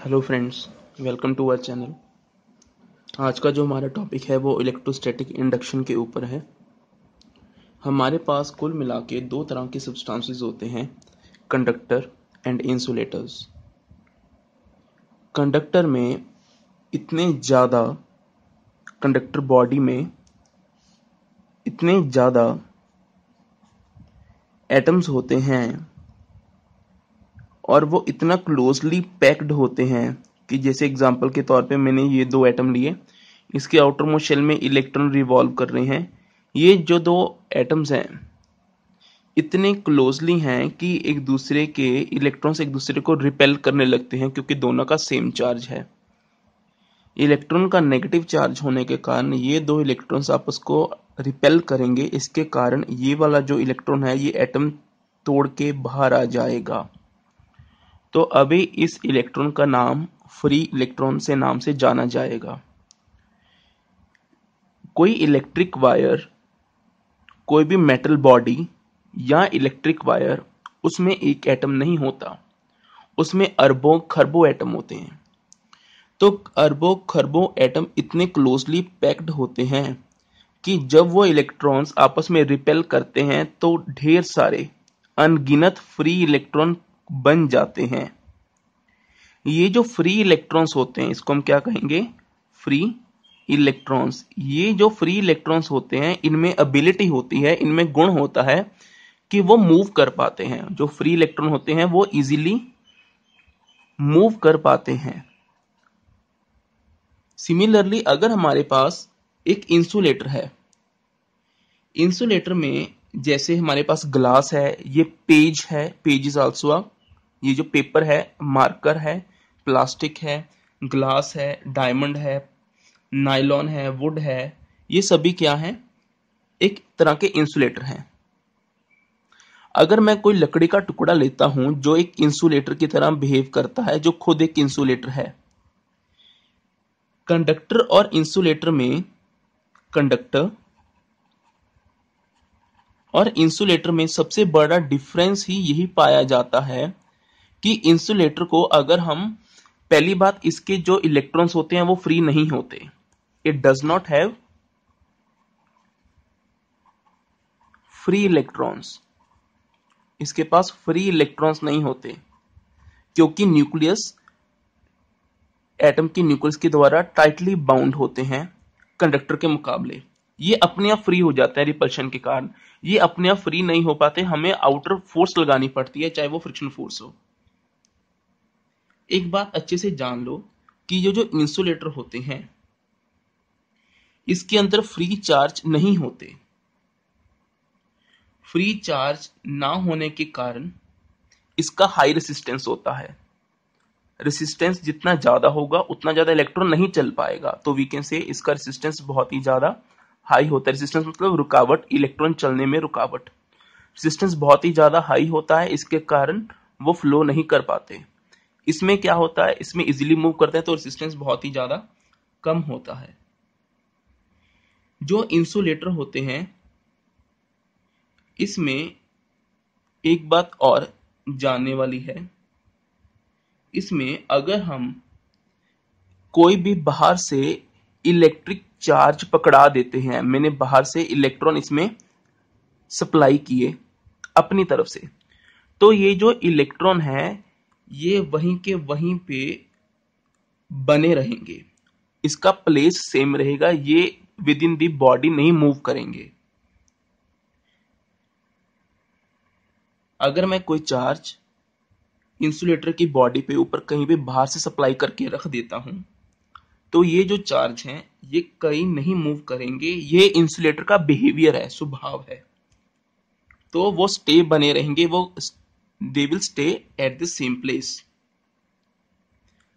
Hello friends, welcome to our channel. आज का जो हमारा टॉपिक है वो इलेक्ट्रोस्टैटिक इंडक्शन के ऊपर है। हमारे पास कुल मिला के दो तरह के सब्सटेंसेस होते हैं, कंडक्टर एंड इंसुलेटर्स। कंडक्टर में इतने ज़्यादा कंडक्टर बॉडी में इतने ज़्यादा एटम्स होते हैं और वो इतना क्लोजली पैक्ड होते हैं कि जैसे एग्जांपल के तौर पे मैंने ये दो एटम लिए, इसके आउटर मोस्ट शेल में इलेक्ट्रॉन रिवॉल्व कर रहे हैं। ये जो दो एटम्स हैं इतने क्लोजली हैं कि एक दूसरे के इलेक्ट्रॉन्स एक दूसरे को रिपेल करने लगते हैं क्योंकि दोनों का सेम चार्ज है। इलेक्ट्रॉन का नेगेटिव चार्ज होने के कारण ये दो इलेक्ट्रॉन्स आपस को रिपेल करेंगे। इसके कारण ये वाला जो इलेक्ट्रॉन है ये एटम तोड़ के बाहर आ जाएगा। तो अभी इस इलेक्ट्रॉन का नाम फ्री इलेक्ट्रॉन से नाम से जाना जाएगा। कोई इलेक्ट्रिक वायर, कोई भी मेटल बॉडी या इलेक्ट्रिक वायर, उसमें एक एटम नहीं होता, उसमें अरबों खरबों एटम होते हैं। तो अरबों खरबों एटम इतने क्लोजली पैक्ड होते हैं कि जब वो इलेक्ट्रॉन्स आपस में रिपेल करते हैं तो ढेर सारे अनगिनत फ्री इलेक्ट्रॉन बन जाते हैं। ये जो फ्री इलेक्ट्रॉन्स होते हैं इसको हम क्या कहेंगे? Free electrons. ये जो फ्री इलेक्ट्रॉन्स होते हैं इनमें एबिलिटी होती है, इनमें गुण होता है कि वो मूव कर पाते हैं। जो फ्री इलेक्ट्रॉन होते हैं वो इजीली मूव कर पाते हैं। सिमिलरली अगर हमारे पास एक इंसुलेटर है, इंसुलेटर में जैसे हमारे पास ग्लास है, ये पेज है, पेज इज आल्सो, ये जो पेपर है, मार्कर है, प्लास्टिक है, ग्लास है, डायमंड है, नायलॉन है, वुड है, ये सभी क्या है? एक तरह के इंसुलेटर हैं। अगर मैं कोई लकड़ी का टुकड़ा लेता हूं जो एक इंसुलेटर की तरह बिहेव करता है, जो खुद एक इंसुलेटर है। कंडक्टर और इंसुलेटर में कंडक्टर और इंसुलेटर में सबसे बड़ा डिफरेंस ही यही पाया जाता है कि इंसुलेटर को अगर हम, पहली बात, इसके जो इलेक्ट्रॉन्स होते हैं वो फ्री नहीं होते। It does not have free electrons. इसके पास फ्री इलेक्ट्रॉन्स नहीं होते क्योंकि न्यूक्लियस एटम की न्यूक्लियस के द्वारा टाइटली बाउंड होते हैं कंडक्टर के मुकाबले। ये अपने आप फ्री हो जाते हैं रिपल्शन के कारण। ये अपने आप फ्री नहीं हो पाते, हमें आउटर फोर्स लगानी पड़ती है, चाहे वो फ्रिक्शन फोर्स हो। एक बात अच्छे से जान लो कि ये जो इंसुलेटर होते हैं इसके अंदर फ्री चार्ज नहीं होते। फ्री चार्ज ना होने के कारण इसका हाई रेसिस्टेंस होता है। रेसिस्टेंस जितना ज्यादा होगा उतना ज्यादा इलेक्ट्रॉन नहीं चल पाएगा, तो वी कैन से इसका रेसिस्टेंस बहुत ही ज्यादा हाई होता है। रेसिस्टेंस मतलब रुकावट, इलेक्ट्रॉन चलने में रुकावट। रेसिस्टेंस बहुत ही ज्यादा हाई होता है, इसके कारण वो फ्लो नहीं कर पाते। इसमें क्या होता है, इसमें इजीली मूव करते हैं तो रेसिस्टेंस बहुत ही ज्यादा कम होता है। जो इंसुलेटर होते हैं इसमें एक बात और जानने वाली है, इसमें अगर हम कोई भी बाहर से इलेक्ट्रिक चार्ज पकड़ा देते हैं, मैंने बाहर से इलेक्ट्रॉन इसमें सप्लाई किए अपनी तरफ से, तो ये जो इलेक्ट्रॉन है ये वहीं के वहीं पे बने रहेंगे। इसका प्लेस सेम रहेगा, ये विद इन दी बॉडी नहीं मूव करेंगे। अगर मैं कोई चार्ज इंसुलेटर की बॉडी पे ऊपर कहीं भी बाहर से सप्लाई करके रख देता हूं तो ये जो चार्ज हैं ये कहीं नहीं मूव करेंगे। ये इंसुलेटर का बिहेवियर है, स्वभाव है। तो वो स्टे बने रहेंगे, वो they will stay at the same place.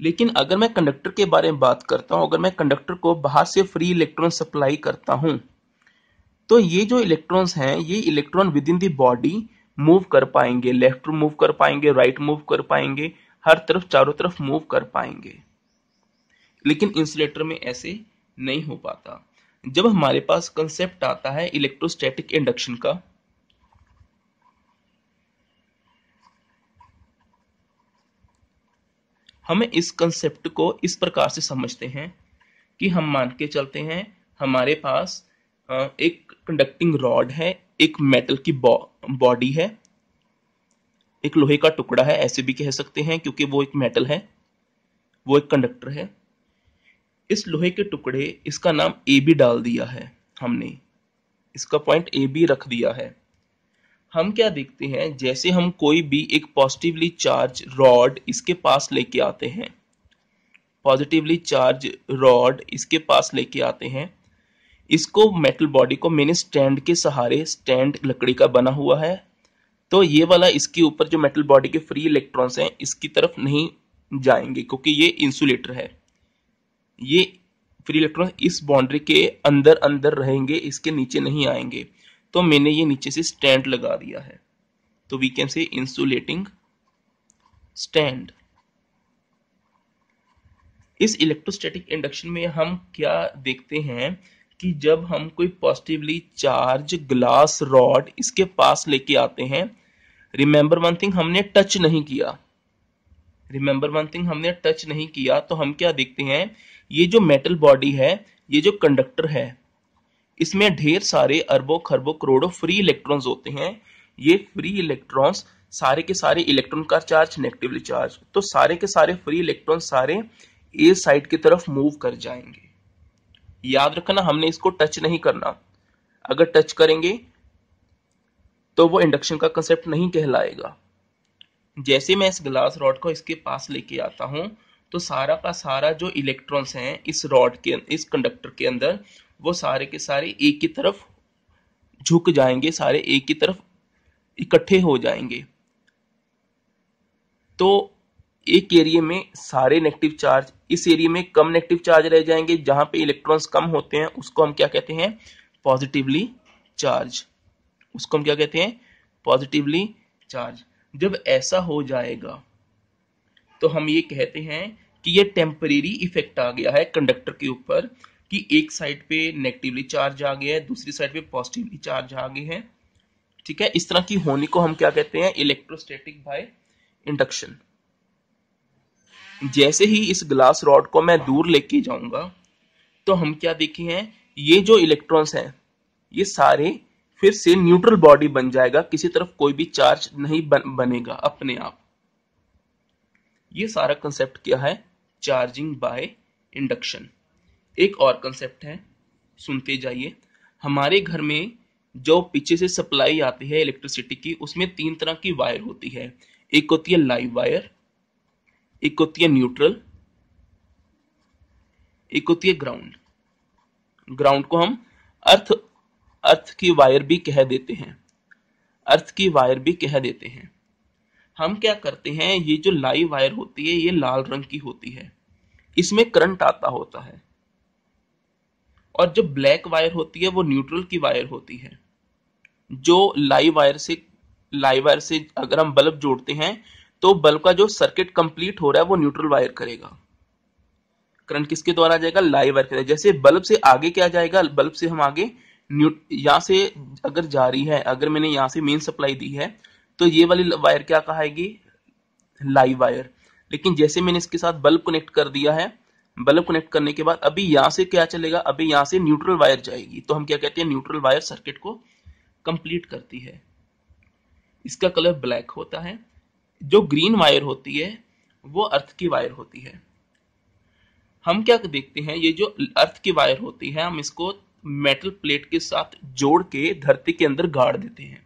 लेकिन अगर मैं कंडक्टर के बारे में बात करता हूं, अगर मैं कंडक्टर को बाहर से फ्री इलेक्ट्रॉन सप्लाई करता हूं तो ये जो इलेक्ट्रॉन्स हैं ये electron with in the body move कर पाएंगे, लेफ्ट मूव कर पाएंगे, राइट मूव कर पाएंगे, हर तरफ चारों तरफ मूव कर पाएंगे। लेकिन इंसुलेटर में ऐसे नहीं हो पाता। जब हमारे पास कंसेप्ट आता है इलेक्ट्रोस्टैटिक इंडक्शन का, हमें इस कंसेप्ट को इस प्रकार से समझते हैं कि हम मान के चलते हैं हमारे पास एक कंडक्टिंग रॉड है, एक मेटल की बॉडी है, एक लोहे का टुकड़ा है, ऐसे भी कह सकते हैं क्योंकि वो एक मेटल है, वो एक कंडक्टर है। इस लोहे के टुकड़े, इसका नाम ए बी डाल दिया है हमने, इसका पॉइंट ए बी रख दिया है। हम क्या देखते हैं, जैसे हम कोई भी एक पॉजिटिवली चार्ज रॉड इसके पास लेके आते हैं, पॉजिटिवली चार्ज रॉड इसके पास लेके आते हैं, इसको मेटल बॉडी को मैंने स्टैंड के सहारे, स्टैंड लकड़ी का बना हुआ है, तो ये वाला इसके ऊपर जो मेटल बॉडी के फ्री इलेक्ट्रॉन्स हैं इसकी तरफ नहीं जाएंगे क्योंकि ये इंसुलेटर है। ये फ्री इलेक्ट्रॉन इस बाउंड्री के अंदर अंदर रहेंगे, इसके नीचे नहीं आएंगे। तो मैंने ये नीचे से स्टैंड लगा दिया है, तो we can say insulating stand. इस इलेक्ट्रोस्टैटिक इंडक्शन में हम क्या देखते हैं कि जब हम कोई पॉजिटिवली चार्ज ग्लास रॉड इसके पास लेके आते हैं, रिमेंबर वन थिंग, हमने टच नहीं किया, रिमेंबर वन थिंग, हमने टच नहीं किया, तो हम क्या देखते हैं, ये जो मेटल बॉडी है, ये जो कंडक्टर है, इसमें ढेर सारे अरबों खरबों करोड़ों फ्री इलेक्ट्रॉन्स होते हैं। ये फ्री इलेक्ट्रॉन्स सारे के सारे इलेक्ट्रॉन का चार्ज नेगेटिवली चार्ज, तो सारे के सारे फ्री इलेक्ट्रॉन सारे ए साइड की तरफ मूव कर जाएंगे। याद रखना, हमने इसको टच नहीं करना, अगर टच करेंगे तो वो इंडक्शन का कंसेप्ट नहीं कहलाएगा। जैसे मैं इस ग्लास रॉड को इसके पास लेके आता हूं, तो सारा का सारा जो इलेक्ट्रॉन्स हैं इस रॉड के, इस कंडक्टर के अंदर, वो सारे के सारे एक की तरफ झुक जाएंगे, सारे एक की तरफ इकट्ठे हो जाएंगे। तो एक एरिया में सारे नेगेटिव चार्ज, इस एरिया में कम नेगेटिव चार्ज रह जाएंगे, जहां पे इलेक्ट्रॉन्स कम होते हैं उसको हम क्या कहते हैं, पॉजिटिवली चार्ज, उसको हम क्या कहते हैं, पॉजिटिवली चार्ज। जब ऐसा हो जाएगा तो हम ये कहते हैं कि ये टेम्परेरी इफेक्ट आ गया है कंडक्टर के ऊपर, कि एक साइड पे नेगेटिवली चार्ज आ गया है, दूसरी साइड पे पॉजिटिवली चार्ज आ गए हैं। ठीक है, इस तरह की होने को हम क्या कहते हैं, इलेक्ट्रोस्टैटिक बाय इंडक्शन। जैसे ही इस ग्लास रॉड को मैं दूर लेके जाऊंगा, तो हम क्या देखे हैं, ये जो इलेक्ट्रॉन्स हैं ये सारे फिर से न्यूट्रल बॉडी बन जाएगा, किसी तरफ कोई भी चार्ज नहीं बनेगा अपने आप। ये सारा कंसेप्ट क्या है, चार्जिंग बाय इंडक्शन। एक और कंसेप्ट है, सुनते जाइए। हमारे घर में जो पीछे से सप्लाई आती है इलेक्ट्रिसिटी की, उसमें 3 तरह की वायर होती है। एक होती है लाइव वायर, एक होती है न्यूट्रल, एक होती है ग्राउंड। ग्राउंड को हम अर्थ की वायर भी कह देते हैं, अर्थ की वायर भी कह देते हैं। हम क्या करते हैं, ये जो लाइव वायर होती है ये लाल रंग की होती है, इसमें करंट आता होता है, और जो ब्लैक वायर होती है वो न्यूट्रल की वायर होती है। जो लाइव वायर से अगर हम बल्ब जोड़ते हैं तो बल्ब का जो सर्किट कंप्लीट हो रहा है वो न्यूट्रल वायर करेगा। करंट किसके द्वारा जाएगा, लाइव वायर के। जैसे बल्ब से आगे क्या जाएगा, बल्ब से हम आगे यहां से अगर जा रही है, अगर मैंने यहां से मेन सप्लाई दी है तो ये वाली वायर क्या कहाएगी, लाइव वायर। लेकिन जैसे मैंने इसके साथ बल्ब कनेक्ट कर दिया है, बल्ब कनेक्ट करने के बाद अभी यहां से क्या चलेगा, अभी यहां से न्यूट्रल वायर जाएगी, तो हम क्या कहते हैं, न्यूट्रल वायर सर्किट को कंप्लीट करती है। इसका कलर ब्लैक होता है। जो ग्रीन वायर होती है वो अर्थ की वायर होती है। हम क्या देखते हैं, ये जो अर्थ की वायर होती है हम इसको मेटल प्लेट के साथ जोड़ के धरती के अंदर गाड़ देते हैं,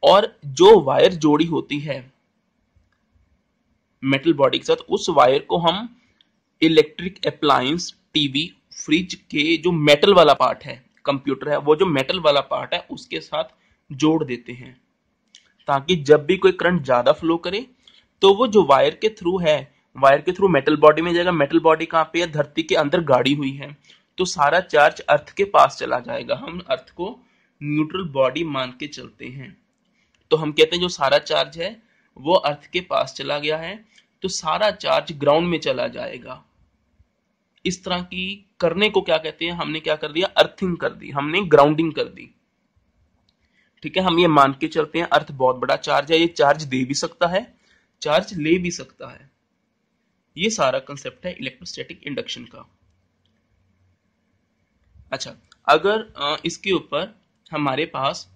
और जो वायर जोड़ी होती है मेटल बॉडी के साथ, उस वायर को हम इलेक्ट्रिक अप्लायंस, टीवी, फ्रिज के जो मेटल वाला पार्ट है, कंप्यूटर है, वो जो मेटल वाला पार्ट है उसके साथ जोड़ देते हैं, ताकि जब भी कोई करंट ज्यादा फ्लो करे तो वो जो वायर के थ्रू है, वायर के थ्रू मेटल बॉडी में जाएगा। मेटल बॉडी कहां पे है, धरती के अंदर गाड़ी हुई है, तो सारा चार्ज अर्थ के पास चला जाएगा। हम अर्थ को न्यूट्रल बॉडी मान के चलते हैं, तो हम कहते हैं जो सारा चार्ज है वो अर्थ के पास चला गया है, तो सारा चार्ज ग्राउंड में चला जाएगा। इस तरह की करने को क्या कहते हैं, हमने क्या कर दिया, अर्थिंग कर दी, हमने ग्राउंडिंग कर दी। ठीक है, हम ये मान के चलते हैं अर्थ बहुत बड़ा चार्ज है, ये चार्ज दे भी सकता है, चार्ज ले भी सकता है। ये सारा कंसेप्ट है इलेक्ट्रोस्टैटिक इंडक्शन का। अच्छा, अगर इसके ऊपर हमारे पास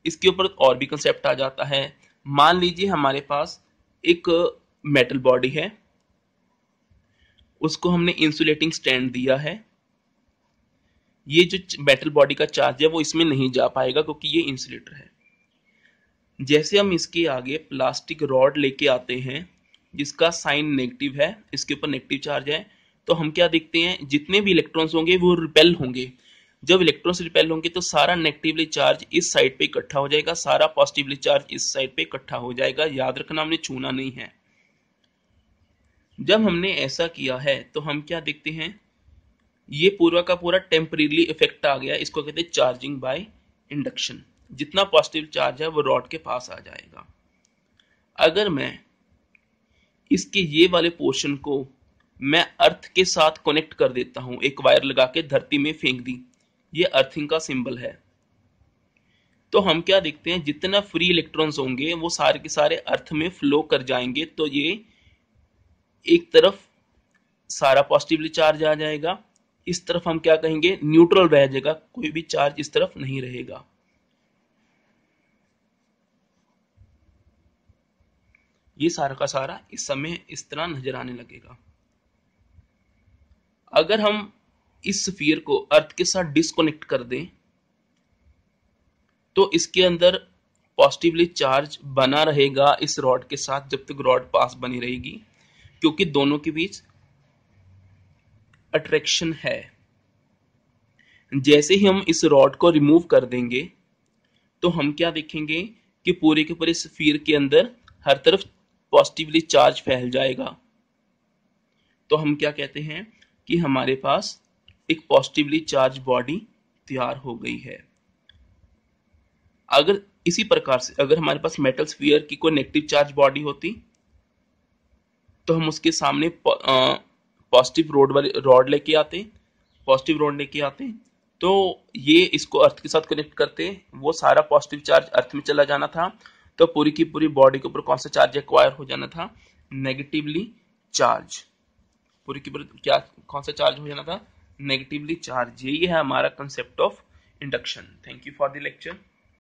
इसके ऊपर और भी कंसेप्ट आ जाता है। मान लीजिए हमारे पास एक मेटल बॉडी है, उसको हमने इंसुलेटिंग स्टैंड दिया है। ये जो मेटल बॉडी का चार्ज है वो इसमें नहीं जा पाएगा क्योंकि ये इंसुलेटर है। जैसे हम इसके आगे प्लास्टिक रॉड लेके आते हैं जिसका साइन नेगेटिव है, इसके ऊपर नेगेटिव चार्ज है, तो हम क्या देखते हैं, जितने भी इलेक्ट्रॉन्स होंगे वो रिपेल होंगे। जब इलेक्ट्रॉन्स रिपेल होंगे तो सारा नेगेटिवली चार्ज इस साइड पे इकट्ठा हो जाएगा, सारा पॉजिटिवली चार्ज इस साइड पे इकट्ठा हो जाएगा। याद रखना, हमने छूना नहीं है। जब हमने ऐसा किया है तो हम क्या देखते हैं, ये पूरा का पूरा टेम्परेरी इफेक्ट आ गया। इसको कहते हैं चार्जिंग बाय इंडक्शन। जितना पॉजिटिव चार्ज है वो रॉड के पास आ जाएगा। अगर मैं इसके ये वाले पोर्शन को मैं अर्थ के साथ कनेक्ट कर देता हूं, एक वायर लगा के धरती में फेंक दी, ये अर्थिंग का सिंबल है, तो हम क्या देखते हैं, जितना फ्री इलेक्ट्रॉन्स होंगे वो सारे के सारे अर्थ में फ्लो कर जाएंगे। तो ये एक तरफ सारा पॉजिटिवली चार्ज आ जाएगा, इस तरफ हम क्या कहेंगे, न्यूट्रल रह जाएगा, कोई भी चार्ज इस तरफ नहीं रहेगा। ये सारा का सारा इस समय इस तरह नजर आने लगेगा। अगर हम इस स्फीयर को अर्थ के साथ डिस्कनेक्ट कर दें तो इसके अंदर पॉजिटिवली चार्ज बना रहेगा इस रॉड के साथ जब तक रॉड पास बनी रहेगी, क्योंकि दोनों के बीच अट्रैक्शन है। जैसे ही हम इस रॉड को रिमूव कर देंगे तो हम क्या देखेंगे कि पूरे के पूरे स्फीयर के अंदर हर तरफ पॉजिटिवली चार्ज फैल जाएगा। तो हम क्या कहते हैं कि हमारे पास एक पॉजिटिवली चार्ज बॉडी तैयार हो गई है। अगर इसी प्रकार से अगर हमारे पास मेटल स्फीयर की कोई नेगेटिव चार्ज बॉडी होती तो हम उसके सामने पॉजिटिव रॉड लेके आते तो ये इसको अर्थ के साथ कनेक्ट करते, वो सारा पॉजिटिव चार्ज अर्थ में चला जाना था, तो पूरी की पूरी बॉडी के ऊपर कौन सा चार्ज एक्वायर हो जाना था, नेगेटिवली चार्ज। पूरी की पूरी क्या कौन सा चार्ज हो जाना था, नेगेटिवली चार्ज। यही है हमारा concept of induction. Thank you for the lecture.